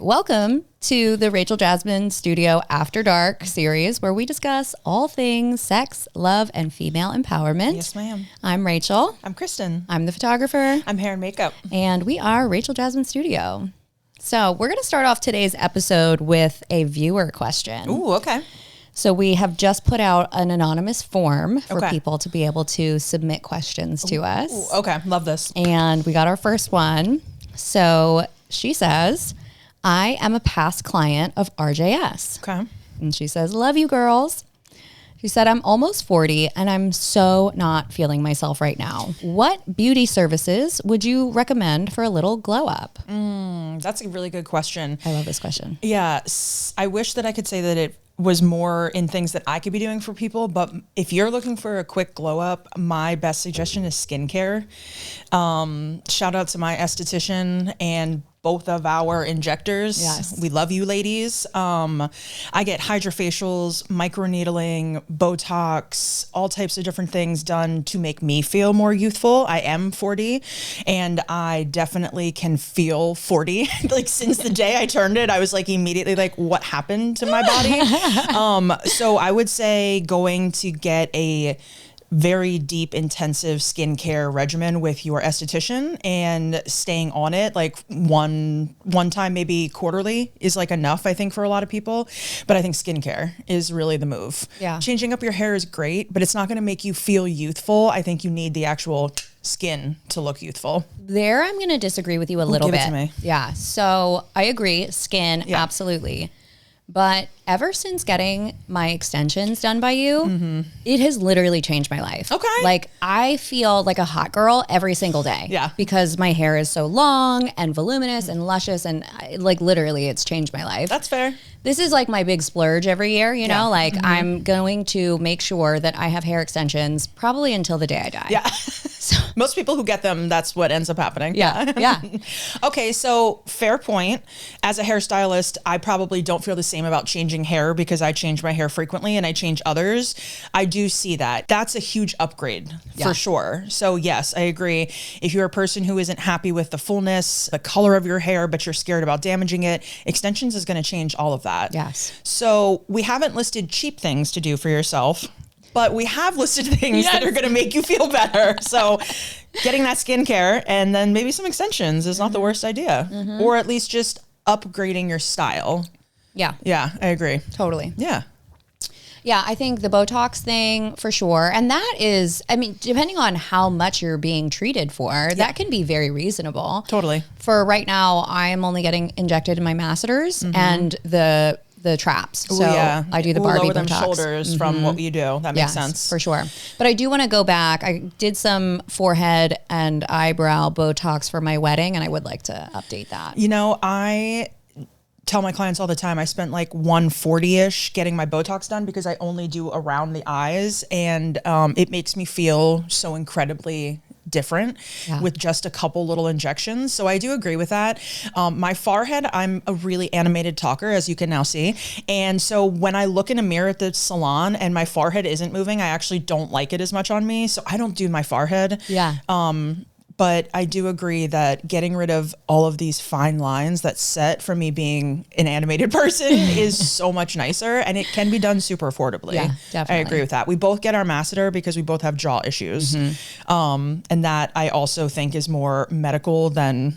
Welcome to the Rachel Jasmine Studio After Dark series, where we discuss all things sex, love, and female empowerment. Yes, ma'am. I'm Rachel. I'm Kristin. I'm the photographer. I'm hair and makeup. And we are Rachel Jasmine Studio. So we're going to start off today's episode with a viewer question. Ooh, okay. So we have just put out an anonymous form for Okay. people to be able to submit questions to us. Ooh, okay, love this. And we got our first one. So she says, I am a past client of RJS. Okay. And she says, love you girls. She said, I'm almost 40 and I'm so not feeling myself right now. What beauty services would you recommend for a little glow up? That's a really good question. I love this question. Yeah, I wish that I could say that it was more in things that I could be doing for people, but if you're looking for a quick glow up, my best suggestion is skincare. Shout out to my esthetician and both of our injectors. Yes. We love you ladies. I get hydrofacials, microneedling, Botox, all types of different things done to make me feel more youthful. I am 40 and I definitely can feel 40. Like since the day I turned it, I was like immediately like, what happened to my body? So I would say going to get a very deep, intensive skincare regimen with your esthetician and staying on it like one time, maybe quarterly is like enough, I think, for a lot of people. But I think skincare is really the move. Yeah. Changing up your hair is great, but it's not going to make you feel youthful. I think you need the actual skin to look youthful. There, I'm going to disagree with you a little give bit. it to me. Yeah. So I agree. Skin, Yeah. absolutely. But ever since getting my extensions done by you, it has literally changed my life. Okay. Like I feel like a hot girl every single day. Yeah. Because my hair is so long and voluminous and luscious and like literally it's changed my life. That's fair. This is like my big splurge every year, you know, like I'm going to make sure that I have hair extensions probably until the day I die. Yeah. Most people who get them, that's what ends up happening. Yeah. Yeah. Okay, so fair point. As a hairstylist, I probably don't feel the same about changing hair because I change my hair frequently and I change others. I do see that. That's a huge upgrade for sure. So yes, I agree. If you're a person who isn't happy with the fullness, the color of your hair, but you're scared about damaging it, extensions is going to change all of that. Yes. So we haven't listed cheap things to do for yourself, but we have listed things that are going to make you feel better. So getting that skincare and then maybe some extensions is not the worst idea. Or at least just upgrading your style. Yeah. Yeah, I agree. Totally. Yeah. Yeah, I think the Botox thing for sure. And that is, I mean, depending on how much you're being treated for, that can be very reasonable. Totally. For right now, I am only getting injected in my masseters and the traps. So I do the Barbie lower them Botox. shoulders from what you do. That makes sense. For sure. But I do want to go back. I did some forehead and eyebrow Botox for my wedding, and I would like to update that. You know, I tell my clients all the time, I spent like 140-ish getting my Botox done because I only do around the eyes, and it makes me feel so incredibly different with just a couple little injections. So I do agree with that. My forehead, I'm a really animated talker, as you can now see. And so when I look in a mirror at the salon and my forehead isn't moving, I actually don't like it as much on me. So I don't do my forehead. Yeah. But I do agree that getting rid of all of these fine lines that set from me being an animated person is so much nicer, and it can be done super affordably. Yeah, definitely. I agree with that. We both get our masseter because we both have jaw issues. And that I also think is more medical than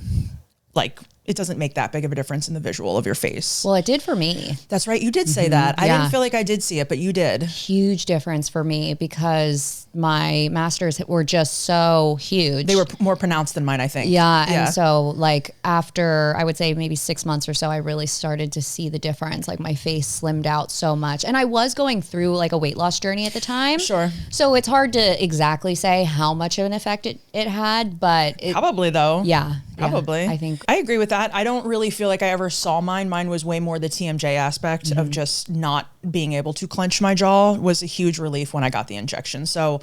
like, it doesn't make that big of a difference in the visual of your face. Well, it did for me. That's right. You did say that. I Yeah. didn't feel like I did see it, but you did. Huge difference for me because my masters were just so huge. They were more pronounced than mine, I think. Yeah. And so like after, I would say maybe 6 months or so, I really started to see the difference. Like my face slimmed out so much. And I was going through like a weight loss journey at the time. Sure. So it's hard to exactly say how much of an effect it had, but it, Probably though. yeah. Probably. I think. I agree with that. I don't really feel like I ever saw mine. Mine was way more the TMJ aspect of just not being able to clench my jaw was a huge relief when I got the injection. So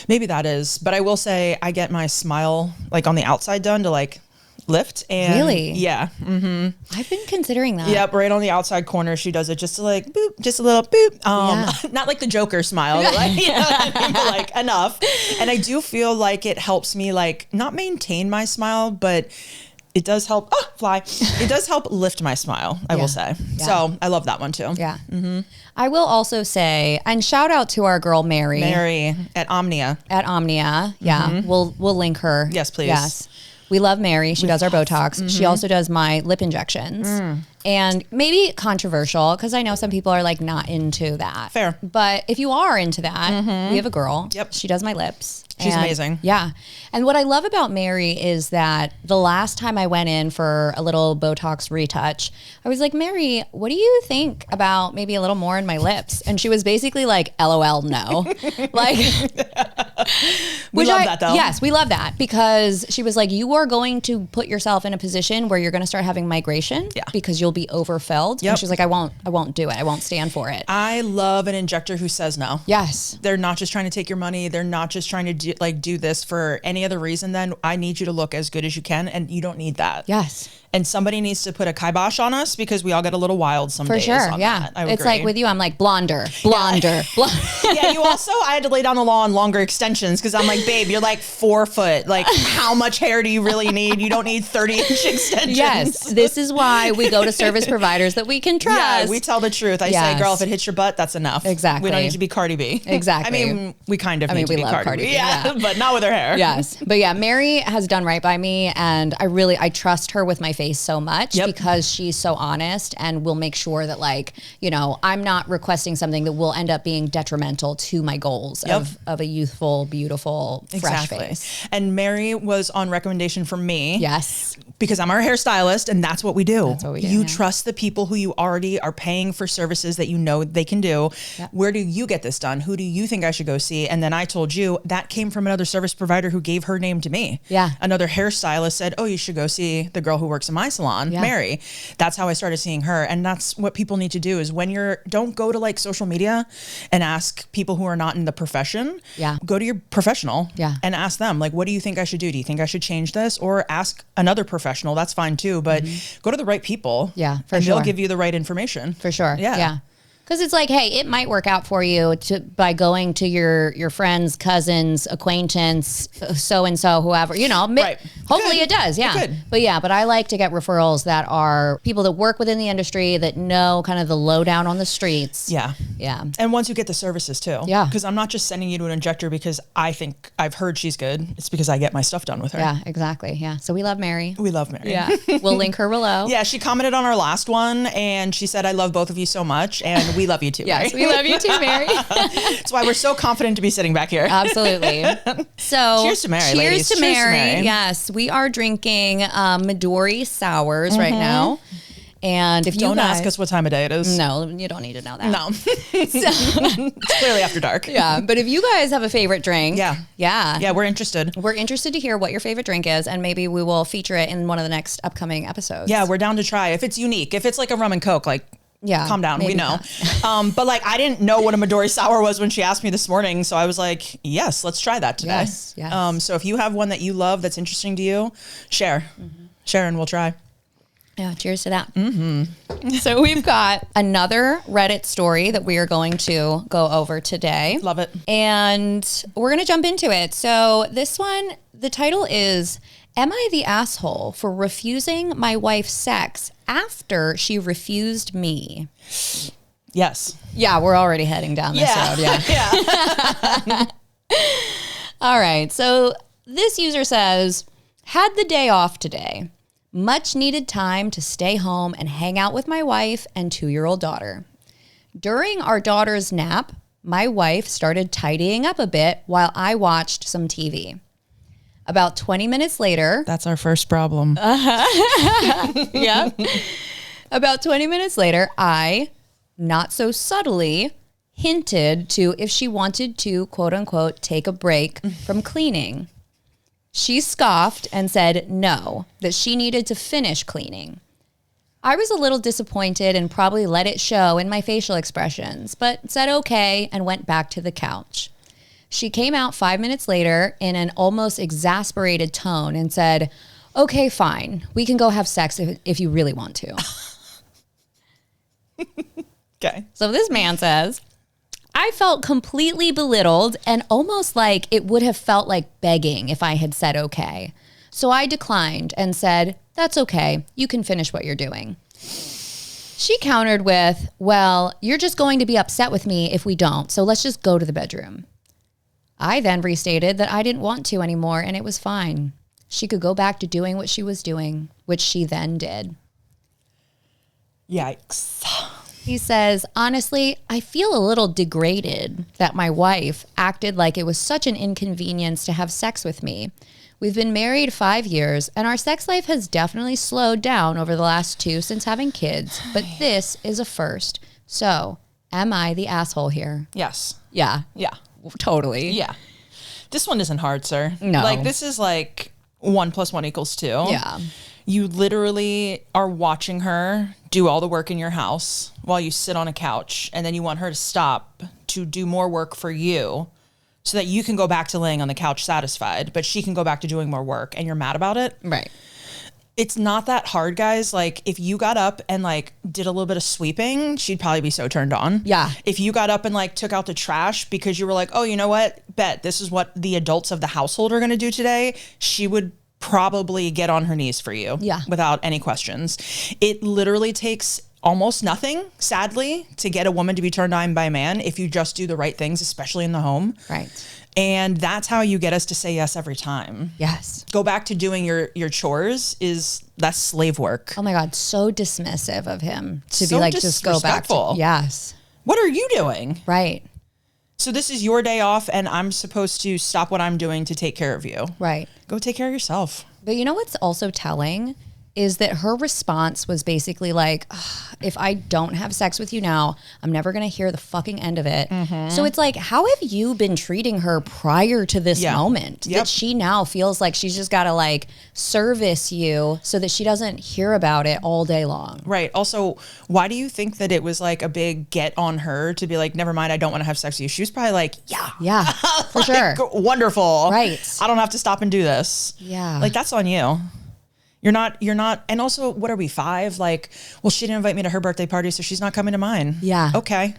maybe that is, but I will say I get my smile like on the outside done to like lift. And Really? Yeah. I've been considering that. Yep, right on the outside corner. She does it just to like boop, just a little boop. Not like the Joker smile, but like, you know what I mean? But like enough. And I do feel like it helps me like not maintain my smile, but it does help it does help lift my smile, I will say. So I love that one too. Yeah. I will also say, and shout out to our girl Mary at Omnia. Yeah. We'll link her. Yes, please. Yes. We love Mary. She does our Botox. She also does my lip injections. And maybe controversial, because I know some people are like not into that. Fair. But if you are into that, we have a girl. Yep. She does my lips. She's amazing. Yeah. And what I love about Mary is that the last time I went in for a little Botox retouch, I was like, Mary, what do you think about maybe a little more in my lips? And she was basically like, LOL, no. Like, we love that though. Yes, we love that, because she was like, you are going to put yourself in a position where you're going to start having migration because you'll be overfilled. And she's like, I won't do it. I won't stand for it. I love an injector who says no. Yes. They're not just trying to take your money. They're not just trying to do this for any other reason. Then I need you to look as good as you can, and you don't need that. Yes. And somebody needs to put a kibosh on us, because we all get a little wild some days. For sure, on yeah. That. I it's agree. like with you, I'm like blonder. Yeah, you also, I had to lay down the law on longer extensions, because I'm like, babe, you're like 4 foot. Like, how much hair do you really need? You don't need 30-inch extensions. Yes, this is why we go to service providers that we can trust. Yeah, we tell the truth. I say, girl, if it hits your butt, that's enough. Exactly. We don't need to be Cardi B. Exactly. I mean, we kind of need to be Cardi B. Yeah, but not with her hair. Yes. But yeah, Mary has done right by me, and I trust her with my face so much because she's so honest and will make sure that, like, you know, I'm not requesting something that will end up being detrimental to my goals of a youthful, beautiful, fresh face. And Mary was on recommendation from me. Yes. Because I'm our hairstylist, and that's what we do. That's what we do. You trust the people who you already are paying for services that you know they can do. Yep. Where do you get this done? Who do you think I should go see? And then I told you that came from another service provider who gave her name to me. Yeah. Another hairstylist said, oh, you should go see the girl who works in my salon, Mary. That's how I started seeing her. And that's what people need to do, is when don't go to like social media and ask people who are not in the profession. Yeah. Go to your professional and ask them, like, what do you think I should do? Do you think I should change this? Or ask another professional. That's fine too. But go to the right people. Yeah, for and sure. they'll give you the right information. For sure. Yeah. Yeah. Because it's like, hey, it might work out for you by going to your friend's cousin's acquaintance, so-and-so, whoever, you know, hopefully it does. Yeah. But I like to get referrals that are people that work within the industry that know kind of the lowdown on the streets. Yeah. Yeah. And once you get the services too. Yeah. Because I'm not just sending you to an injector because I think I've heard she's good. It's because I get my stuff done with her. Yeah, exactly. Yeah. So we love Mary. We love Mary. Yeah. We'll link her below. Yeah. She commented on our last one and she said, I love both of you so much. And we love you too, Yes, Mary. we love you too, Mary. That's why we're so confident to be sitting back here. Absolutely. So cheers to Mary, cheers ladies. To Mary. Yes, we are drinking Boudoir sours right now. And if you don't ask us what time of day it is. No, you don't need to know that. No. It's clearly after dark. Yeah. But if you guys have a favorite drink. Yeah, we're interested. We're interested to hear what your favorite drink is, and maybe we will feature it in one of the next upcoming episodes. Yeah, we're down to try. If it's unique, if it's like a rum and Coke, like, calm down. We know. But like, I didn't know what a Midori sour was when she asked me this morning. So I was like, yes, let's try that today. Yes. So if you have one that you love, that's interesting to you, share and we'll try. Yeah. Cheers to that. So we've got another Reddit story that we are going to go over today. Love it. And we're going to jump into it. So this one, the title is, am I the asshole for refusing my wife sex after she refused me? Yes. Yeah, we're already heading down this road. Yeah. All right. So this user says, had the day off today. Much needed time to stay home and hang out with my wife and 2-year-old daughter. During our daughter's nap, my wife started tidying up a bit while I watched some TV. About 20 minutes later. That's our first problem. Yeah. About 20 minutes later, I, not so subtly, hinted to if she wanted to, quote unquote, take a break from cleaning. She scoffed and said no, that she needed to finish cleaning. I was a little disappointed and probably let it show in my facial expressions, but said okay and went back to the couch. She came out 5 minutes later in an almost exasperated tone and said, okay, fine. We can go have sex if you really want to. Okay. So this man says, I felt completely belittled and almost like it would have felt like begging if I had said okay. So I declined and said, That's okay. You can finish what you're doing. She countered with, well, you're just going to be upset with me if we don't. So let's just go to the bedroom. I then restated that I didn't want to anymore and it was fine. She could go back to doing what she was doing, which she then did. Yikes. He says, honestly, I feel a little degraded that my wife acted like it was such an inconvenience to have sex with me. We've been married 5 years, and our sex life has definitely slowed down over the last 2 since having kids, but this is a first. So, am I the asshole here? Yes. Yeah. Yeah. Totally. Yeah. This one isn't hard, sir. No. Like, this is like 1 + 1 = 2. Yeah. You literally are watching her do all the work in your house while you sit on a couch, and then you want her to stop to do more work for you so that you can go back to laying on the couch satisfied, but she can go back to doing more work, and you're mad about it. Right. It's not that hard, guys. Like, if you got up and like did a little bit of sweeping, she'd probably be so turned on. Yeah. If you got up and like took out the trash because you were like, oh, you know what? Bet this is what the adults of the household are going to do today. She would probably get on her knees for you. Yeah. Without any questions. It literally takes almost nothing, sadly, to get a woman to be turned on by a man if you just do the right things, especially in the home. Right. And that's how you get us to say yes every time. Yes. Go back to doing your chores that's slave work. Oh my God, so dismissive of him to So be like, just go back to. disrespectful. Yes. What are you doing? Right. So this is your day off and I'm supposed to stop what I'm doing to take care of you. Right. Go take care of yourself. But you know what's also telling is that her response was basically like, if I don't have sex with you now, I'm never going to hear the fucking end of it. Mm-hmm. So it's like, how have you been treating her prior to this moment that she now feels like she's just got to like service you so that she doesn't hear about it all day long? Right. Also, why do you think that it was like a big get on her to be like, never mind, I don't want to have sex with you? She was probably like, Yeah, for sure. Wonderful. Right. I don't have to stop and do this. Yeah. Like, that's on you. You're not. And also, what are we, 5? Like, well, she didn't invite me to her birthday party, so she's not coming to mine. Yeah. Okay.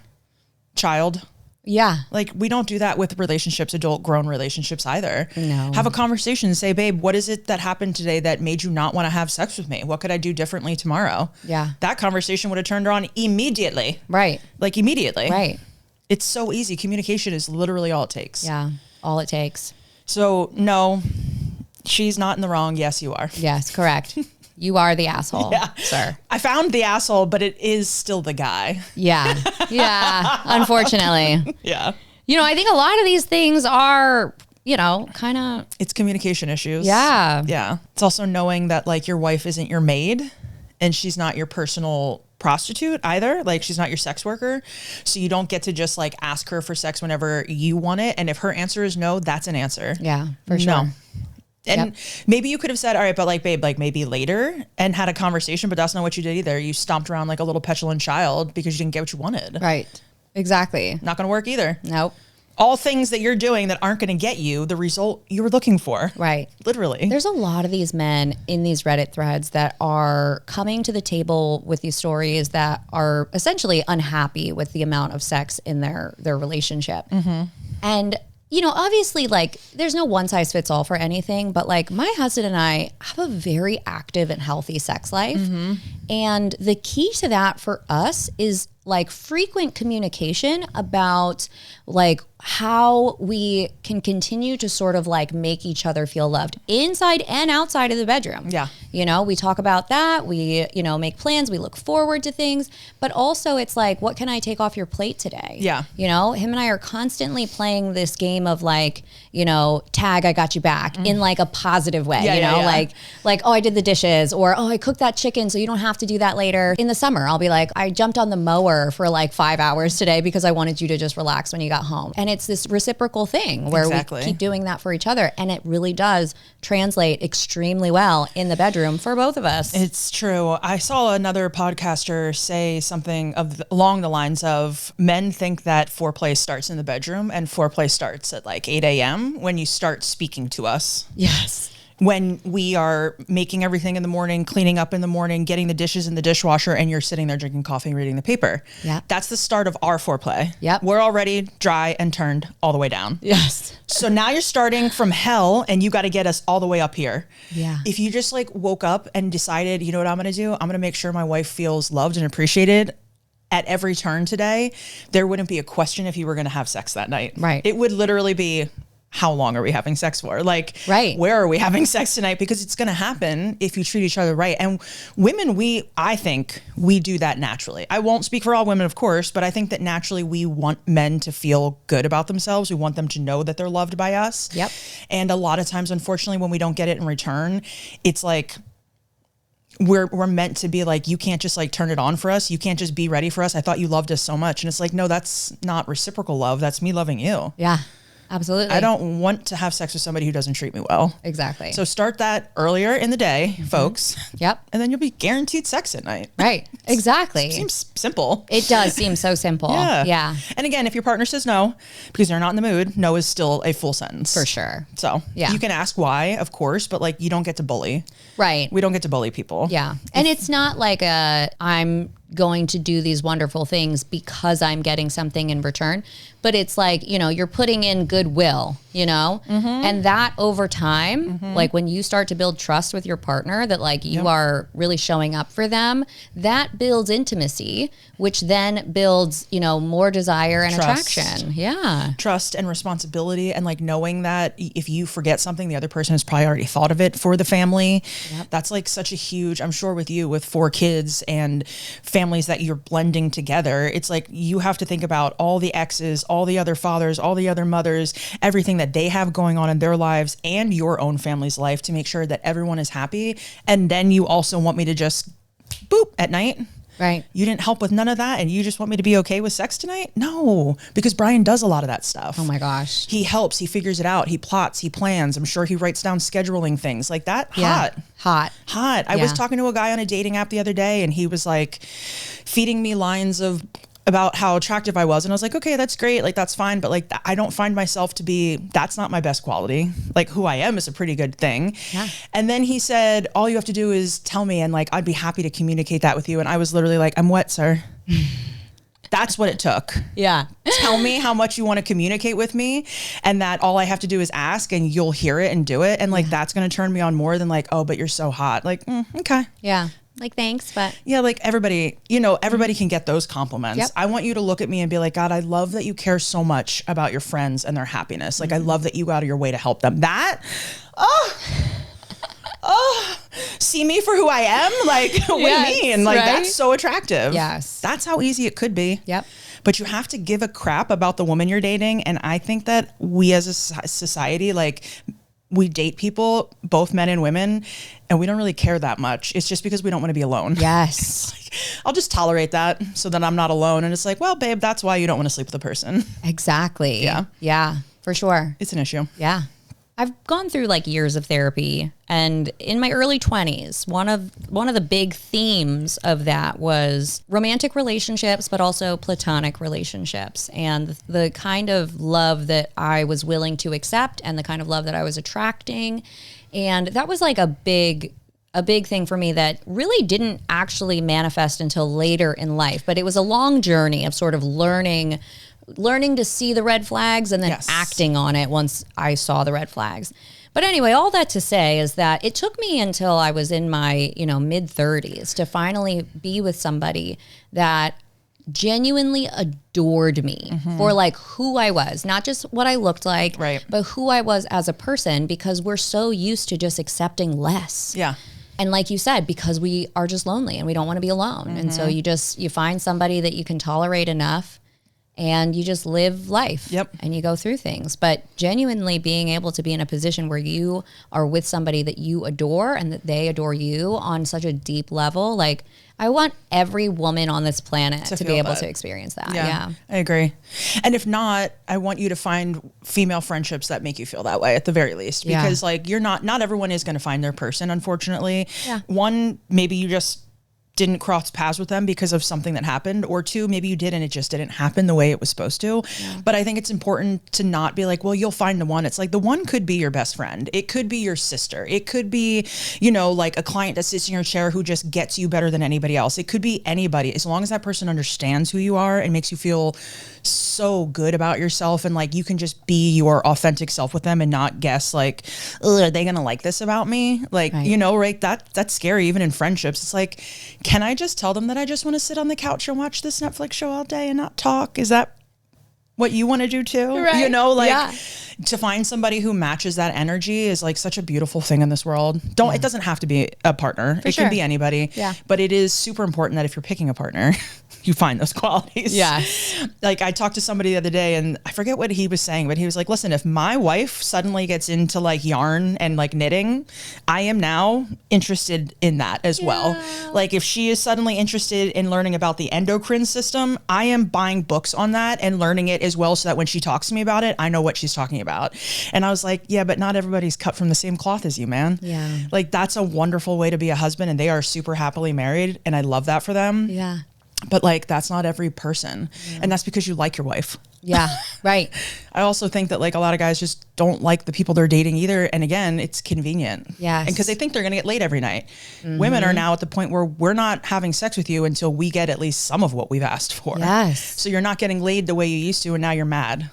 Child. Yeah. Like, we don't do that with relationships, adult grown relationships either. No. Have a conversation. Say, babe, what is it that happened today that made you not want to have sex with me? What could I do differently tomorrow? Yeah. That conversation would have turned her on immediately. Right. Like, immediately. Right. It's so easy. Communication is literally all it takes. Yeah. All it takes. So, no, she's not in the wrong. Yes, you are. Yes, correct. You are the asshole, sir. I found the asshole, but it is still the guy. Yeah. Yeah. Unfortunately. Yeah. You know, I think a lot of these things are, you know, kind of. It's communication issues. Yeah. Yeah. It's also knowing that like your wife isn't your maid and she's not your personal prostitute either. Like, she's not your sex worker. So you don't get to just like ask her for sex whenever you want it. And if her answer is no, that's an answer. Yeah, for sure. No. And maybe you could have said, all right, but like, babe, like maybe later, and had a conversation, but that's not what you did either. You stomped around like a little petulant child because you didn't get what you wanted. Right. Exactly. Not going to work either. Nope. All things that you're doing that aren't going to get you the result you were looking for. Right. Literally. There's a lot of these men in these Reddit threads that are coming to the table with these stories that are essentially unhappy with the amount of sex in their relationship. Mm-hmm. And you know, obviously, like, there's no one size fits all for anything, but like my husband and I have a very active and healthy sex life. Mm-hmm. And the key to that for us is like frequent communication about like how we can continue to sort of like make each other feel loved inside and outside of the bedroom. Yeah. You know, we talk about that. We, you know, make plans. We look forward to things. But also it's like, what can I take off your plate today? Yeah. You know, him and I are constantly playing this game of like, you know, tag, I got you back in like a positive way, you know, like, oh, I did the dishes, or, oh, I cooked that chicken so you don't have to do that later. In the summer, I'll be like, I jumped on the mower for like 5 hours today because I wanted you to just relax when you got home. And it's this reciprocal thing where we keep doing that for each other. And it really does translate extremely well in the bedroom for both of us. It's true. I saw another podcaster say something along the lines of, men think that foreplay starts in the bedroom and foreplay starts at like 8 a.m. when you start speaking to us. Yes. when we are making everything in the morning, cleaning up in the morning, getting the dishes in the dishwasher, and you're sitting there drinking coffee, reading the paper. Yeah. That's the start of our foreplay. Yep. We're already dry and turned all the way down. Yes. So now you're starting from hell and you got to get us all the way up here. Yeah. If you just like woke up and decided, you know what I'm going to do? I'm going to make sure my wife feels loved and appreciated at every turn today, there wouldn't be a question if you were going to have sex that night. Right. It would literally be, how long are we having sex for? Like, right. Where are we having sex tonight? Because it's going to happen if you treat each other right. And women, I think we do that naturally. I won't speak for all women, of course, but I think that naturally we want men to feel good about themselves. We want them to know that they're loved by us. Yep. And a lot of times, unfortunately, when we don't get it in return, it's like, we're meant to be like, you can't just like turn it on for us. You can't just be ready for us. I thought you loved us so much. And it's like, no, that's not reciprocal love. That's me loving you. Yeah, absolutely. I don't want to have sex with somebody who doesn't treat me well. Exactly. So start that earlier in the day, folks. Yep. And then you'll be guaranteed sex at night. Right. Exactly. Seems simple. It does seem so simple. Yeah. Yeah. And again, if your partner says no, because they're not in the mood, no is still a full sentence. For sure. So yeah, you can ask why, of course, but like you don't get to bully. Right. We don't get to bully people. Yeah. And it's not like I'm going to do these wonderful things because I'm getting something in return, but it's like, you know, you're putting in goodwill, you know, and that over time, like when you start to build trust with your partner that like you are really showing up for them, that builds intimacy, which then builds, you know, more desire and Trust. attraction. Yeah. Trust and responsibility, and like knowing that if you forget something, the other person has probably already thought of it for the family. Yep. That's like such a huge, I'm sure with you with 4 kids and families that you're blending together, it's like you have to think about all the exes, all the other fathers, all the other mothers, everything that they have going on in their lives and your own family's life to make sure that everyone is happy. And then you also want me to just boop at night. Right. You didn't help with none of that and you just want me to be okay with sex tonight? No, because Brian does a lot of that stuff. Oh my gosh. He helps, he figures it out, he plots, he plans. I'm sure he writes down scheduling things like that. Yeah. Hot. I was talking to a guy on a dating app the other day and he was like feeding me lines about how attractive I was. And I was like, okay, that's great. Like, that's fine. But like, I don't find myself to be, that's not my best quality. Like who I am is a pretty good thing. Yeah. And then he said, all you have to do is tell me. And like, I'd be happy to communicate that with you. And I was literally like, I'm what, sir? That's what it took. Yeah. Tell me how much you want to communicate with me and that all I have to do is ask and you'll hear it and do it. And like, that's going to turn me on more than like, oh, but you're so hot. Like, okay. Yeah. Like, thanks, but yeah, like everybody, you know, everybody can get those compliments. Yep. I want you to look at me and be like, God, I love that you care so much about your friends and their happiness. Like, I love that you go out of your way to help them. That, see me for who I am? Like, what do you mean? Like, that's so attractive. Yes. That's how easy it could be. Yep. But you have to give a crap about the woman you're dating. And I think that we as a society, like, we date people, both men and women, and we don't really care that much. It's just because we don't want to be alone. Yes. Like, I'll just tolerate that so that I'm not alone. And it's like, well, babe, that's why you don't want to sleep with a person. Exactly. Yeah. Yeah, for sure. It's an issue. Yeah. I've gone through like years of therapy, and in my early 20s, one of the big themes of that was romantic relationships, but also platonic relationships, and the kind of love that I was willing to accept and the kind of love that I was attracting. And that was like a big thing for me that really didn't actually manifest until later in life, but it was a long journey of sort of learning to see the red flags and then acting on it once I saw the red flags. But anyway, all that to say is that it took me until I was in my, mid 30s to finally be with somebody that genuinely adored me for like who I was, not just what I looked like, but who I was as a person, because we're so used to just accepting less. Yeah. And like you said, because we are just lonely and we don't want to be alone. And so you find somebody that you can tolerate enough, and you just live life. Yep. And you go through things. But genuinely being able to be in a position where you are with somebody that you adore and that they adore you on such a deep level, like I want every woman on this planet to be able to experience that. Yeah. I agree. And if not, I want you to find female friendships that make you feel that way at the very least, because like not everyone is going to find their person, unfortunately. Yeah. One, maybe you just didn't cross paths with them because of something that happened, or two, maybe you did and it just didn't happen the way it was supposed to. Yeah. But I think it's important to not be like, well, you'll find the one. It's like the one could be your best friend. It could be your sister. It could be, you know, like a client that sits in your chair who just gets you better than anybody else. It could be anybody, as long as that person understands who you are and makes you feel so good about yourself, and like you can just be your authentic self with them and not guess like, are they gonna like this about me? Like, right. You know, right? That's scary even in friendships. It's like, can I just tell them that I just want to sit on the couch and watch this Netflix show all day and not talk? Is that what you want to do too? Right. You know, like to find somebody who matches that energy is like such a beautiful thing in this world. It doesn't have to be a partner. It can be anybody. Yeah. But it is super important that if you're picking a partner, you find those qualities. Yeah. Like I talked to somebody the other day and I forget what he was saying, but he was like, listen, if my wife suddenly gets into like yarn and like knitting, I am now interested in that as well. Like if she is suddenly interested in learning about the endocrine system, I am buying books on that and learning it as well, so that when she talks to me about it, I know what she's talking about. And I was like, yeah, but not everybody's cut from the same cloth as you, man. Yeah. Like that's a wonderful way to be a husband, and they are super happily married, and I love that for them. Yeah. But like, that's not every person. Yeah. And that's because you like your wife. Yeah. Right. I also think that like a lot of guys just don't like the people they're dating either. And again, it's convenient. Yeah. And because they think they're going to get laid every night. Mm-hmm. Women are now at the point where we're not having sex with you until we get at least some of what we've asked for. Yes. So you're not getting laid the way you used to, and now you're mad.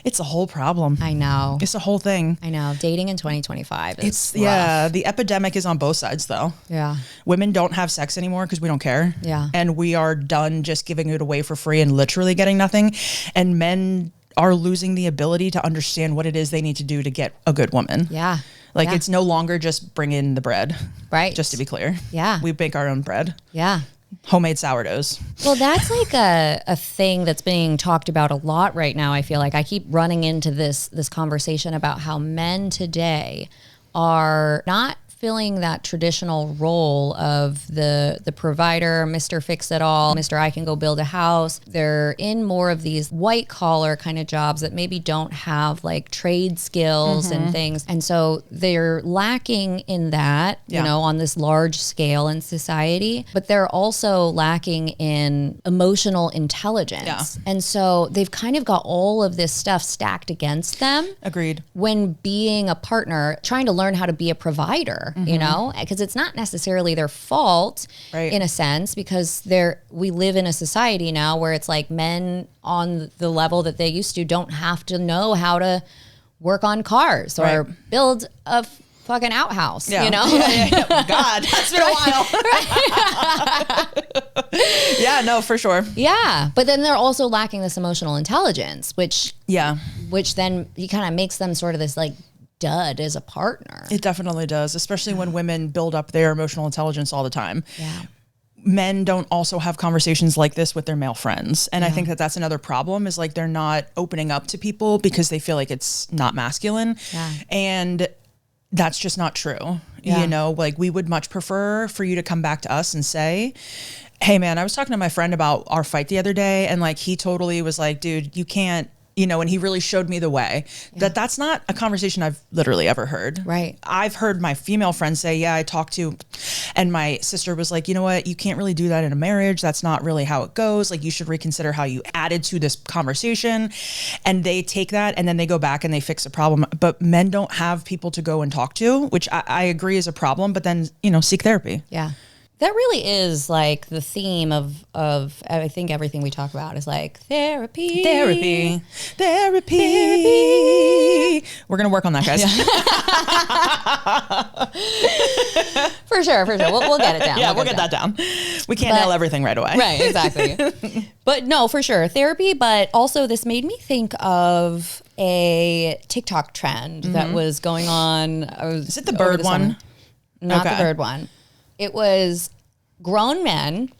It's a whole problem. I know. It's a whole thing. I know. Dating in 2025 is rough. Yeah, the epidemic is on both sides though. Yeah. Women don't have sex anymore because we don't care. Yeah. And we are done just giving it away for free and literally getting nothing. And men are losing the ability to understand what it is they need to do to get a good woman. Yeah. Like it's no longer just bring in the bread. Right. Just to be clear. Yeah. We bake our own bread. Yeah. Homemade sourdoughs. Well, that's like a thing that's being talked about a lot right now. I feel like I keep running into this conversation about how men today are not filling that traditional role of the provider, Mr. Fix-It-All, Mr. I can go build a house. They're in more of these white collar kind of jobs that maybe don't have like trade skills and things. And so they're lacking in that, you know, on this large scale in society, but they're also lacking in emotional intelligence. Yeah. And so they've kind of got all of this stuff stacked against them. Agreed. When being a partner, trying to learn how to be a provider. You know, because it's not necessarily their fault in a sense, because we live in a society now where it's like men on the level that they used to don't have to know how to work on cars or build a fucking outhouse, you know? God, that's been a while. Yeah, no, for sure. Yeah, but then they're also lacking this emotional intelligence, which then he kind of makes them sort of this like dud as a partner. It definitely does, especially when women build up their emotional intelligence all the time. Yeah. Men don't also have conversations like this with their male friends. And I think that that's another problem, is like they're not opening up to people because they feel like it's not masculine. Yeah. And that's just not true. Yeah. You know, like we would much prefer for you to come back to us and say, hey man, I was talking to my friend about our fight the other day, and like he totally was like, dude, you can't, you know, and he really showed me the way. That's not a conversation I've literally ever heard. Right. I've heard my female friends say, yeah, I talked to, and my sister was like, you know what, you can't really do that in a marriage. That's not really how it goes. Like you should reconsider how you added to this conversation. And they take that and then they go back and they fix the problem. But men don't have people to go and talk to, which I agree is a problem, but then, you know, seek therapy. Yeah. That really is like the theme of I think everything we talk about is like therapy. We're going to work on that, guys. Yeah. For sure. We'll get it down. Yeah, we'll get that down. We can't nail everything right away. Right, exactly. But no, for sure. Therapy, but also this made me think of a TikTok trend that was going on. Is it the bird one? Not the bird one. It was grown men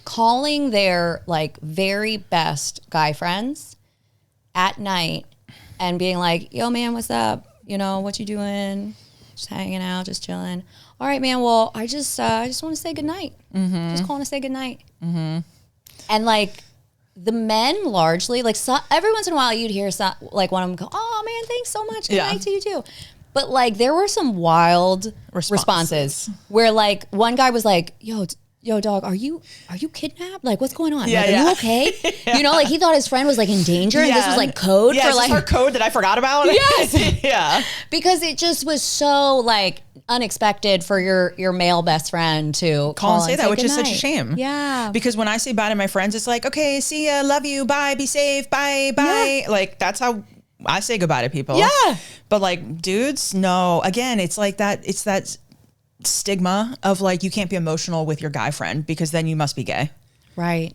calling their like very best guy friends at night and being like, yo man, what's up? You know, what you doing? Just hanging out, just chilling. All right, man. Well, I just want to say goodnight. Just calling to say goodnight. And like the men largely, like every once in a while you'd hear like one of them go, oh man, thanks so much. Good night to you too. But like there were some wild responses where like one guy was like, yo, yo, dog, are you kidnapped? Like, what's going on? Yeah, like, are you okay? You know, like he thought his friend was like in danger and this was like code for like our code that I forgot about. Yes. Yeah. Because it just was so like unexpected for your male best friend to call and say that, which is such a shame. Yeah. Because when I say bye to my friends, it's like, okay, see ya, love you, bye, be safe, bye. Yeah. Like that's how I say goodbye to people. Yeah. But like dudes, no. Again, it's like that. It's that stigma of like, you can't be emotional with your guy friend because then you must be gay. Right.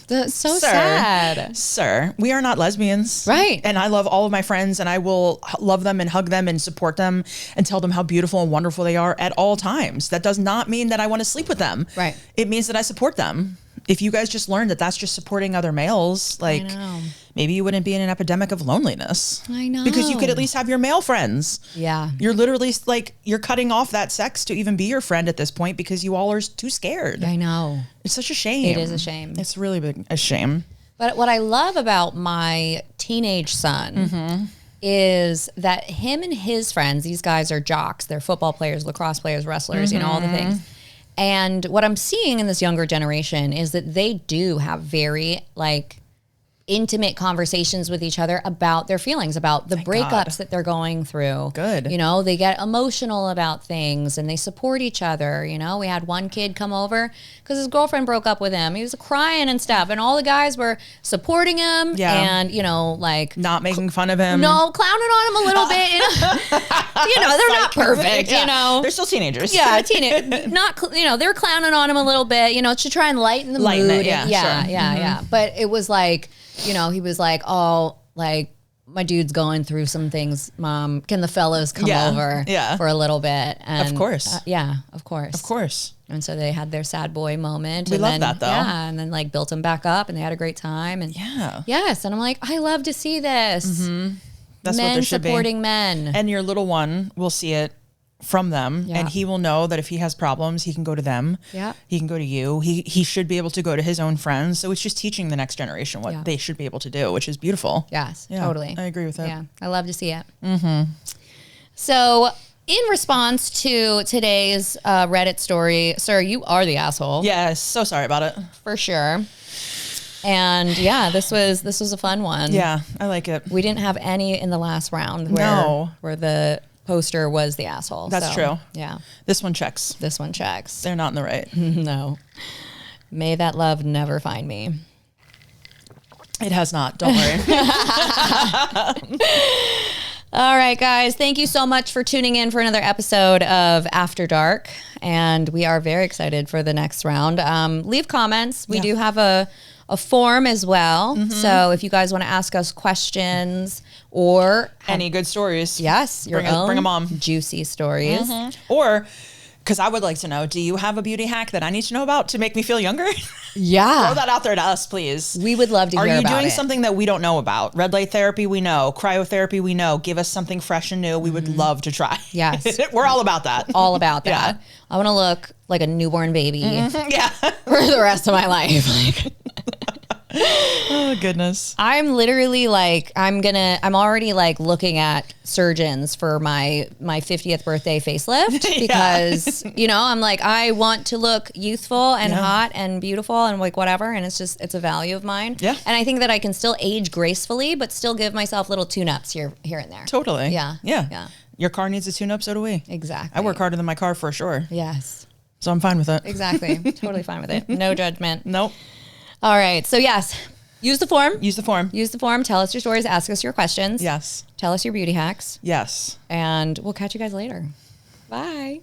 That's so sad. Sir, we are not lesbians. Right. And I love all of my friends and I will love them and hug them and support them and tell them how beautiful and wonderful they are at all times. That does not mean that I want to sleep with them. Right. It means that I support them. If you guys just learned that that's just supporting other males, like maybe you wouldn't be in an epidemic of loneliness. I know. Because you could at least have your male friends. Yeah. You're literally like, you're cutting off that sex to even be your friend at this point because you all are too scared. I know. It's such a shame. It is a shame. It's really big a shame. But what I love about my teenage son is that him and his friends, these guys are jocks. They're football players, lacrosse players, wrestlers, you know, all the things. And what I'm seeing in this younger generation is that they do have very like intimate conversations with each other about their feelings, about the breakups that they're going through. Good. You know, they get emotional about things and they support each other. You know, we had one kid come over because his girlfriend broke up with him. He was crying and stuff. And all the guys were supporting him and, you know, like not making fun of him. No, clowning on him a little bit. You know, they're not perfect, you know. They're still teenagers. Yeah, you know, they're clowning on him a little bit, you know, to try and lighten the mood. It, yeah. But it was like, you know, he was like, oh, like my dude's going through some things, Mom. Can the fellows come over for a little bit? And, of course. Of course. Of course. And so they had their sad boy moment. We love that though. Yeah, and then like built him back up and they had a great time. And yes, and I'm like, I love to see this. That's men what there should supporting be. Men. And your little one will see it from them and he will know that if he has problems, he can go to them. Yeah. He can go to you. He should be able to go to his own friends. So it's just teaching the next generation what they should be able to do, which is beautiful. Yes, totally. I agree with that. Yeah, I love to see it. So in response to today's Reddit story, sir, you are the asshole. Yes. So sorry about it. For sure. And yeah, this was a fun one. Yeah, I like it. We didn't have any in the last round where the poster was the asshole. That's true. Yeah. This one checks. This one checks. They're not in the right. No. May that love never find me. It has not. Don't worry. All right, guys. Thank you so much for tuning in for another episode of After Dark. And we are very excited for the next round. Leave comments. We do have a form as well. So if you guys want to ask us questions or any good stories, yes, bring them on. Juicy stories, or because I would like to know, do you have a beauty hack that I need to know about to make me feel younger? Yeah, throw that out there to us, please. We would love to hear about it. Are you doing something that we don't know about? Red light therapy, we know. Cryotherapy, we know. Give us something fresh and new. We would love to try. Yes, we're all about that. All about that. I want to look like a newborn baby. Yeah, for the rest of my life. Like. Oh goodness. I'm literally like, I'm already like looking at surgeons for my 50th birthday facelift because, you know, I'm like, I want to look youthful and hot and beautiful and like whatever. And it's a value of mine. Yeah. And I think that I can still age gracefully, but still give myself little tune-ups here and there. Totally. Yeah. Yeah. Your car needs a tune-up, so do we. Exactly. I work harder than my car for sure. Yes. So I'm fine with it. Exactly. Totally fine with it. No judgment. Nope. All right. So yes, use the form. Use the form. Use the form. Tell us your stories. Ask us your questions. Yes. Tell us your beauty hacks. Yes. And we'll catch you guys later. Bye.